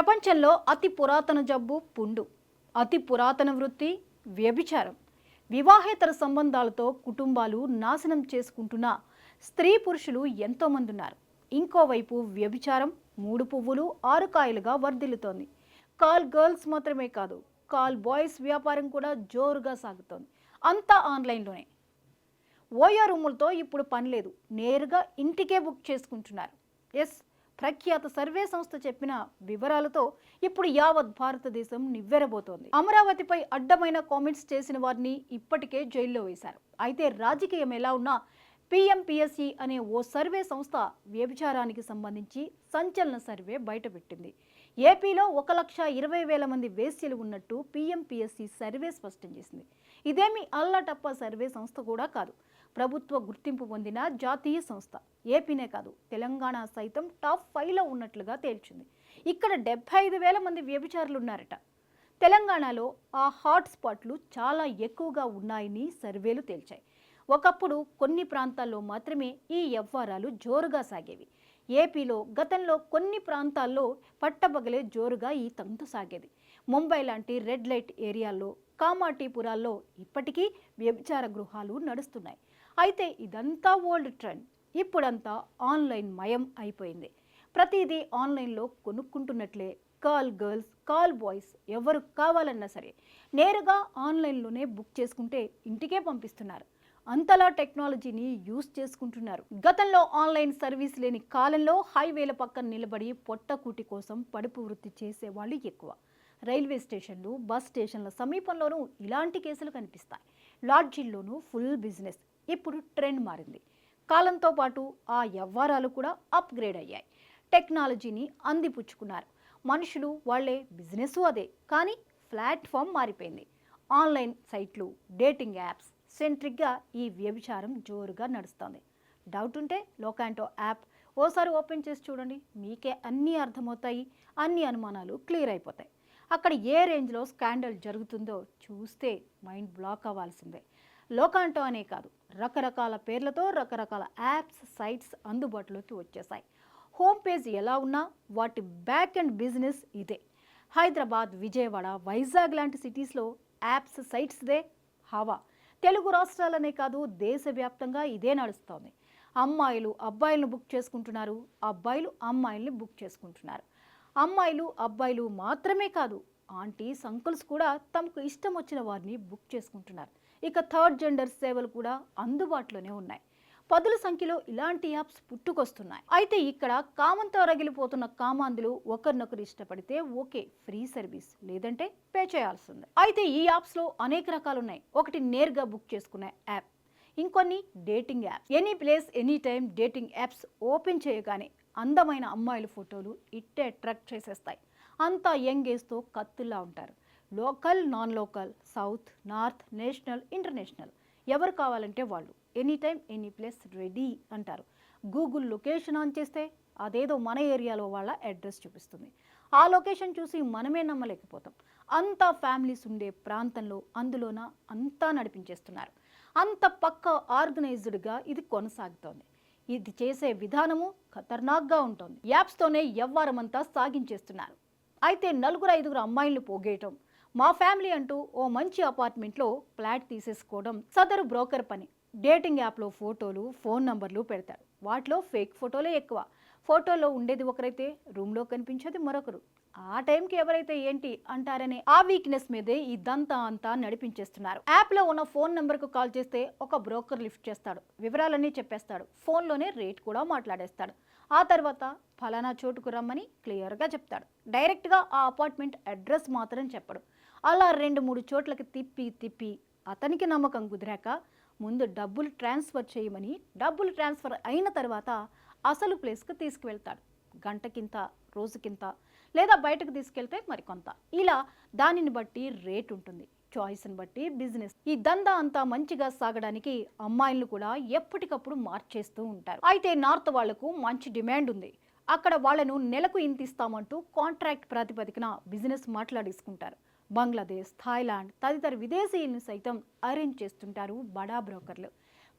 ప్రపంచంలో అతి పురాతన జబ్బు పుండు, అతి పురాతన వృత్తి వ్యభిచారం. వివాహేతర సంబంధాలతో కుటుంబాలు నాశనం చేసుకుంటున్న స్త్రీ పురుషులు ఎంతోమంది ఉన్నారు. ఇంకోవైపు వ్యభిచారం మూడు పువ్వులు ఆరు కాయలుగా వర్ధిల్లుతోంది. కాల్ గర్ల్స్ మాత్రమే కాదు, కాల్ బాయ్స్ వ్యాపారం కూడా జోరుగా సాగుతోంది. అంతా ఆన్లైన్లోనే. ఓయో రూములతో ఇప్పుడు పని లేదు, నేరుగా ఇంటికే బుక్ చేసుకుంటున్నారు. ఎస్, ప్రఖ్యాత సర్వే సంస్థ చెప్పిన వివరాలతో ఇప్పుడు యావత్ భారతదేశం నివ్వెరబోతోంది. అమరావతిపై అడ్డమైన కామెంట్స్ చేసిన వారిని ఇప్పటికే జైల్లో వేశారు. అయితే రాజకీయం ఎలా ఉన్నా పిఎంపిఎస్సి అనే ఓ సర్వే సంస్థ వ్యభిచారానికి సంబంధించి సంచలన సర్వే బయటపెట్టింది. ఏపీలో 1,20,000 మంది వేశ్యలు ఉన్నట్టు పిఎంపిఎస్సి సర్వే స్పష్టం చేసింది. ఇదేమి అల్లటప్ప సర్వే సంస్థ కూడా కాదు, ప్రభుత్వ గుర్తింపు పొందిన జాతీయ సంస్థ. ఏపీనే కాదు, తెలంగాణ సైతం టాప్ 5లో ఉన్నట్లుగా తేల్చింది. ఇక్కడ 75,000 మంది వ్యభిచారులు ఉన్నారట. తెలంగాణలో ఆ హాట్ స్పాట్లు చాలా ఎక్కువగా ఉన్నాయని సర్వేలు తేల్చాయి. ఒకప్పుడు కొన్ని ప్రాంతాల్లో మాత్రమే ఈ వ్యవహారాలు జోరుగా సాగేవి. ఏపీలో గతంలో కొన్ని ప్రాంతాల్లో పట్టపగలే జోరుగా ఈ తంతు సాగేది. ముంబై లాంటి రెడ్ లైట్ ఏరియాల్లో, కామాటీపురాల్లో ఇప్పటికీ వ్యభిచార గృహాలు నడుస్తున్నాయి. అయితే ఇదంతా ఓల్డ్ ట్రెండ్. ఇప్పుడంతా ఆన్లైన్ మయం అయిపోయింది. ప్రతిదీ ఆన్లైన్లో కొనుక్కుంటున్నట్లే. కాల్ గర్ల్స్, కాల్ బాయ్స్ ఎవరు కావాలన్నా సరే నేరుగా ఆన్లైన్లోనే బుక్ చేసుకుంటే ఇంటికే పంపిస్తున్నారు. అంతలా టెక్నాలజీని యూజ్ చేసుకుంటున్నారు. గతంలో ఆన్లైన్ సర్వీస్ లేని కాలంలో హైవేల పక్కన నిలబడి పొట్టకూటి కోసం పడుపు వృత్తి చేసేవాళ్ళు ఎక్కువ. రైల్వే స్టేషన్లు, బస్ స్టేషన్ల సమీపంలోనూ ఇలాంటి కేసులు కనిపిస్తాయి. లాడ్జీల్లోనూ ఫుల్ బిజినెస్. ఇప్పుడు ట్రెండ్ మారింది. కాలంతో పాటు ఆ వ్యవహారాలు కూడా అప్గ్రేడ్ అయ్యాయి. టెక్నాలజీని అందిపుచ్చుకున్నారు మనుషులు. వాళ్లే బిజినెస్ అదే, కానీ ప్లాట్ఫామ్ మారిపోయింది. ఆన్లైన్ సైట్లు, డేటింగ్ యాప్స్ సెంట్రిక్గా ఈ వ్యభిచారం జోరుగా నడుస్తుంది. డౌట్ ఉంటే లోకాంటో యాప్ ఓసారి ఓపెన్ చేసి చూడండి, మీకే అన్నీ అర్థమవుతాయి. అన్ని అనుమానాలు క్లియర్ అయిపోతాయి. అక్కడ ఏ రేంజ్లో స్కాండల్ జరుగుతుందో చూస్తే మైండ్ బ్లాక్ అవ్వాల్సిందే. లోకాంటో అనే కాదు, రకరకాల పేర్లతో రకరకాల యాప్స్, సైట్స్ అందుబాటులోకి వచ్చేసాయి. హోమ్ పేజ్ ఎలా ఉన్నా వాటి బ్యాక్ అండ్ బిజినెస్ ఇదే. హైదరాబాద్, విజయవాడ, వైజాగ్ లాంటి సిటీస్లో యాప్స్, సైట్స్దే హవా. తెలుగు రాష్ట్రాలనే కాదు, దేశవ్యాప్తంగా ఇదే నడుస్తోంది. అమ్మాయిలు అబ్బాయిలను బుక్ చేసుకుంటున్నారు, అబ్బాయిలు అమ్మాయిల్ని బుక్ చేసుకుంటున్నారు. అమ్మాయిలు అబ్బాయిలు మాత్రమే కాదు, ఆంటీస్, అంకుల్స్ కూడా తమకు ఇష్టం వచ్చిన వారిని బుక్ చేసుకుంటున్నారు. ఇక థర్డ్ జెండర్ సేవలు కూడా అందుబాటులోనే ఉన్నాయి. పదుల సంఖ్యలో ఇలాంటి యాప్స్ పుట్టుకొస్తున్నాయి. అయితే ఇక్కడ కామంతో రగిలిపోతున్న కామాంధులు ఒకరినొకరు ఇష్టపడితే ఓకే, ఫ్రీ సర్వీస్, లేదంటే పే చేయాల్సిందే. అయితే ఈ యాప్స్లో అనేక రకాలు ఉన్నాయి. ఒకటి నేరుగా బుక్ చేసుకునే యాప్, ఇంకొన్ని dating apps. Any place any time dating apps open చేయగానే అందమైన అమ్మాయిల ఫోటోలు ఇట్టే అట్రాక్ట్ చేసేస్తాయి. అంతా యంగ్ ఏజ్తో కత్తుల్లా ఉంటారు. Local, non local, south, north, national, international, ఎవరు కావాలంటే వాళ్ళు any time any place ready అంటారు. గూగుల్ లొకేషన్ ఆన్ చేస్తే అదేదో మన ఏరియాలో వాళ్ళ అడ్రస్ చూపిస్తుంది. ఆ లొకేషన్ చూసి మనమే నమ్మలేకపోతాం. అంతా ఫ్యామిలీస్ ఉండే ప్రాంతంలో, అందులోన అంతా నడిపించేస్తున్నారు. అంత పక్క ఆర్గనైజ్డ్గా ఇది కొనసాగుతోంది. ఇది చేసే విధానము ఖతర్నాక్గా ఉంటుంది. యాప్స్తోనే వ్యవహారమంతా సాగించేస్తున్నారు. అయితే 4-5 అమ్మాయిలను పోగేయటం, మా ఫ్యామిలీ అంటూ ఓ మంచి అపార్ట్మెంట్లో ఫ్లాట్ తీసేసుకోవడం సదరు బ్రోకర్ పని. డేటింగ్ యాప్లో ఫోటోలు, ఫోన్ నంబర్లు పెడతారు. వాటిలో ఫేక్ ఫోటోలే ఎక్కువ. ఫోటోలో ఉండేది ఒకరైతే రూమ్లో కనిపించేది మరొకరు. ఆ టైంకి ఎవరైతే ఏంటి అంటారనే ఆ వీక్నెస్ మీదే ఇదంతా అంతా నడిపించేస్తున్నారు. యాప్లో ఉన్న ఫోన్ నెంబర్కు కాల్ చేస్తే ఒక బ్రోకర్ లిఫ్ట్ చేస్తాడు, వివరాలన్నీ చెప్పేస్తాడు, ఫోన్లోనే రేట్ కూడా మాట్లాడేస్తాడు. ఆ తర్వాత ఫలానా చోటుకు రమ్మని క్లియర్గా చెప్తాడు. డైరెక్ట్గా ఆ అపార్ట్మెంట్ అడ్రస్ మాత్రం చెప్పడు. అలా 2-3 చోట్లకి తిప్పి అతనికి నమ్మకం కుదిరాక ముందు డబ్బులు ట్రాన్స్ఫర్ చేయమని, డబ్బులు ట్రాన్స్ఫర్ అయిన తర్వాత అసలు ప్లేస్కి తీసుకువెళ్తాడు. గంటకింత, రోజుకింత, లేదా బయటకు తీసుకెళ్తే మరికొంత. ఇలా దానిని బట్టి రేట్ ఉంటుంది. చాయిస్ని బట్టి బిజినెస్. ఈ దందా అంతా మంచిగా సాగడానికి అమ్మాయిలను కూడా ఎప్పటికప్పుడు మార్చేస్తూ ఉంటారు. అయితే నార్త్ వాళ్లకు మంచి డిమాండ్ ఉంది. అక్కడ వాళ్లను నెలకు ఇంత ఇస్తామంటూ కాంట్రాక్ట్ ప్రాతిపదికన బిజినెస్ మాట్లాడేసుకుంటారు. బంగ్లాదేశ్, థాయిలాండ్ తదితర విదేశీయులను సైతం అరేంజ్ చేస్తుంటారు బడా బ్రోకర్లు.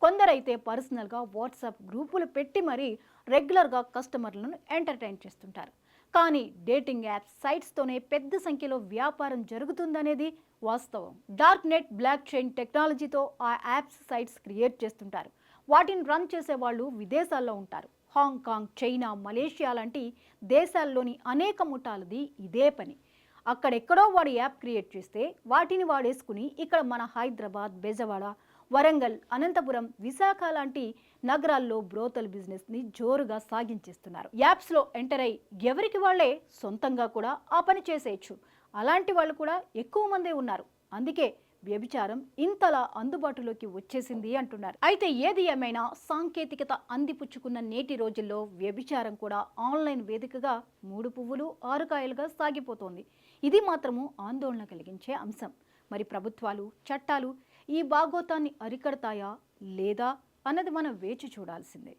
కొందరైతే పర్సనల్గా వాట్సాప్ గ్రూపులు పెట్టి మరీ రెగ్యులర్గా కస్టమర్లను ఎంటర్టైన్ చేస్తుంటారు. కానీ డేటింగ్ యాప్స్ సైట్స్తోనే పెద్ద సంఖ్యలో వ్యాపారం జరుగుతుందనేది వాస్తవం. డార్క్ నెట్, బ్లాక్ చైన్ టెక్నాలజీతో ఆ యాప్స్ సైట్స్ క్రియేట్ చేస్తుంటారు. వాటిని రన్ చేసే వాళ్ళు విదేశాల్లో ఉంటారు. హాంకాంగ్, చైనా, మలేషియా లాంటి దేశాల్లోని అనేక ముఠాలది ఇదే పని. అక్కడెక్కడో వాడు యాప్ క్రియేట్ చేస్తే వాటిని వాడేసుకుని ఇక్కడ మన హైదరాబాద్, బెజవాడ, వరంగల్, అనంతపురం, విశాఖ లాంటి నగరాల్లో బ్రోతల్ బిజినెస్ ని జోరుగా సాగించేస్తున్నారు. యాప్స్ లో ఎంటర్ అయ్యి ఎవరికి వాళ్లే సొంతంగా కూడా ఆ పని చేసేయచ్చు. అలాంటి వాళ్ళు కూడా ఎక్కువ మందే ఉన్నారు. అందుకే వ్యభిచారం ఇంతలా అందుబాటులోకి వచ్చేసింది అంటున్నారు. అయితే ఏది ఏమైనా సాంకేతికత అందిపుచ్చుకున్న నేటి రోజుల్లో వ్యభిచారం కూడా ఆన్లైన్ వేదికగా 3 పువ్వులు 6 కాయలుగా సాగిపోతోంది. ఇది మాత్రము ఆందోళన కలిగించే అంశం. మరి ప్రభుత్వాలు, చట్టాలు ఈ బాగోతాన్ని అరికడతాయా లేదా అన్నది మనం వేచి చూడాల్సిందే.